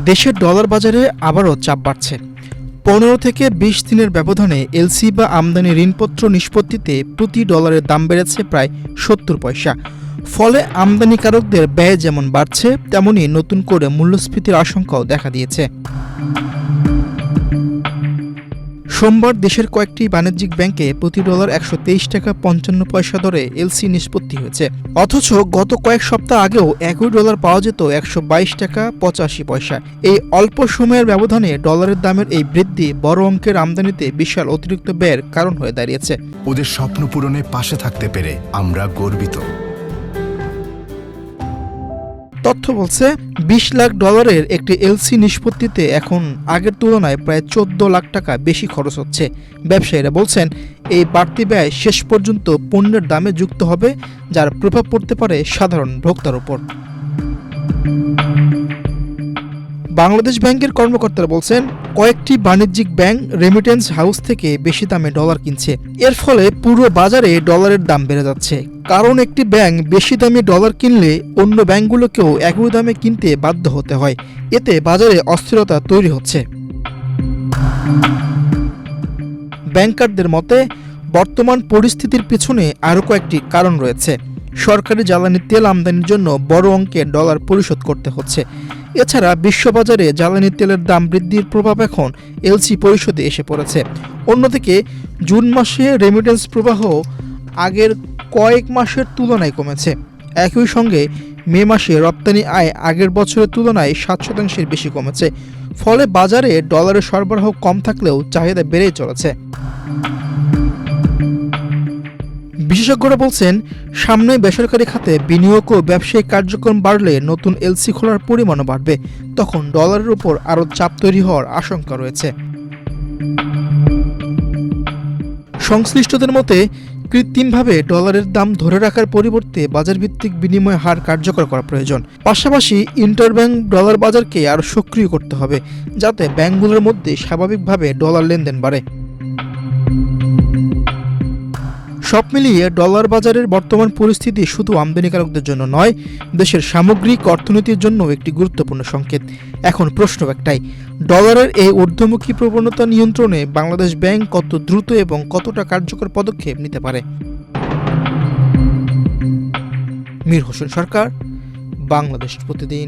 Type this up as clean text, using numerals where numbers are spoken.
দেশের ডলার বাজারে আবারও চাপ বাড়ছে। ১৫ থেকে ২০ দিনের ব্যবধানে এলসি বা আমদানি ঋণপত্র নিষ্পত্তিতে প্রতি ডলারের দাম বেড়েছে প্রায় ৭০ পয়সা। ফলে আমদানিকারকদের ব্যয় যেমন বাড়ছে, তেমনি নতুন করে মূল্যস্ফীতির আশঙ্কাও দেখা দিয়েছে। সোমবার দেশের কয়েকটি বাণিজ্যিক ব্যাংকে প্রতি ডলার ১২৩ টাকা ৫৫ পয়সা দরে এলসি নিষ্পত্তি হয়েছে। অথচ গত কয়েক সপ্তাহ আগেও একই ডলার পাওয়া যেত ১২২ টাকা ৮৫ পয়সা। এই অল্প সময়ের ব্যবধানে ডলারের দামের এই বৃদ্ধি বড় অঙ্কের আমদানিতে বিশাল অতিরিক্ত ব্যয়ের কারণ হয়ে দাঁড়িয়েছে। ওদের স্বপ্ন পূরণে পাশে থাকতে পেরে আমরা গর্বিত। তথ্য বলছে ২০ লাখ ডলারের একটি এলসি নিষ্পত্তিতে এখন আগের তুলনায় প্রায় ১৪ লাখ টাকা বেশি খরচ হচ্ছে। ব্যবসায়ীরা বলছেন, এই বাড়তি ব্যয় শেষ পর্যন্ত পণ্যের দামে যুক্ত হবে, যার প্রভাব পড়তে পারে সাধারণ ভোক্তার উপর। বাংলাদেশ ব্যাংকের কর্মকর্তারা বলছেন, কয়েকটি বাণিজ্যিক ব্যাংক রেমিটেন্স হাউস থেকে বেশি দামে ডলার কিনছে। এর ফলে পুরো বাজারে ডলারের দাম বেড়ে যাচ্ছে। কারণ একটি ব্যাংক বেশি দামে ডলার কিনলে অন্য ব্যাংকগুলোকেও একই দামে কিনতে বাধ্য হতে হয়। এতে বাজারে অস্থিরতা তৈরি হচ্ছে। ব্যাংকারদের মতে, বর্তমান পরিস্থিতির পিছনে আরও কয়েকটি কারণ রয়েছে। সরকারি জ্বালানি তেল আমদানির জন্য বড় অঙ্কের ডলার পরিশোধ করতে হচ্ছে। এছাড়া বিশ্ববাজারে জ্বালানি তেলের দাম বৃদ্ধির প্রভাব এখন এলসি পরিশোধে এসে পড়েছে। অন্যদিকে জুন মাসে রেমিটেন্স প্রবাহ আগের কয়েক মাসের তুলনায় কমেছে। একই সঙ্গে মে মাসে রপ্তানি আয় আগের বছরের তুলনায় ৭% বেশি কমেছে। ফলে বাজারে ডলারের সরবরাহ কম থাকলেও চাহিদা বেড়েই চলেছে। বিশেষজ্ঞরা বলছেন, সামনে বেসরকারি খাতে বিনিয়োগ ও ব্যবসায়িক কার্যক্রম বাড়লে নতুন এলসি খোলার পরিমাণও বাড়বে। তখন ডলারের উপর আরও চাপ তৈরি হওয়ার আশঙ্কা রয়েছে। সংশ্লিষ্টদের মতে, কৃত্রিমভাবে ডলারের দাম ধরে রাখার পরিবর্তে বাজারভিত্তিক বিনিময় হার কার্যকর করা প্রয়োজন। পাশাপাশি ইন্টারব্যাংক ডলার বাজারকে আরও সক্রিয় করতে হবে, যাতে ব্যাংকগুলোর মধ্যে স্বাভাবিকভাবে ডলার লেনদেন বাড়ে। সব মিলিয়ে ডলার বাজারের বর্তমান পরিস্থিতি শুধু আমদানিকারকদের জন্য নয়, দেশের সামগ্রিক অর্থনীতির জন্য একটি গুরুত্বপূর্ণ সংকেত। এখন প্রশ্ন একটাই, ডলারের এই ঊর্ধ্বমুখী প্রবণতা নিয়ন্ত্রণে বাংলাদেশ ব্যাংক কত দ্রুত এবং কতটা কার্যকর পদক্ষেপ নিতে পারে। মীর হোসেন সরকার, বাংলাদেশ প্রতিদিন।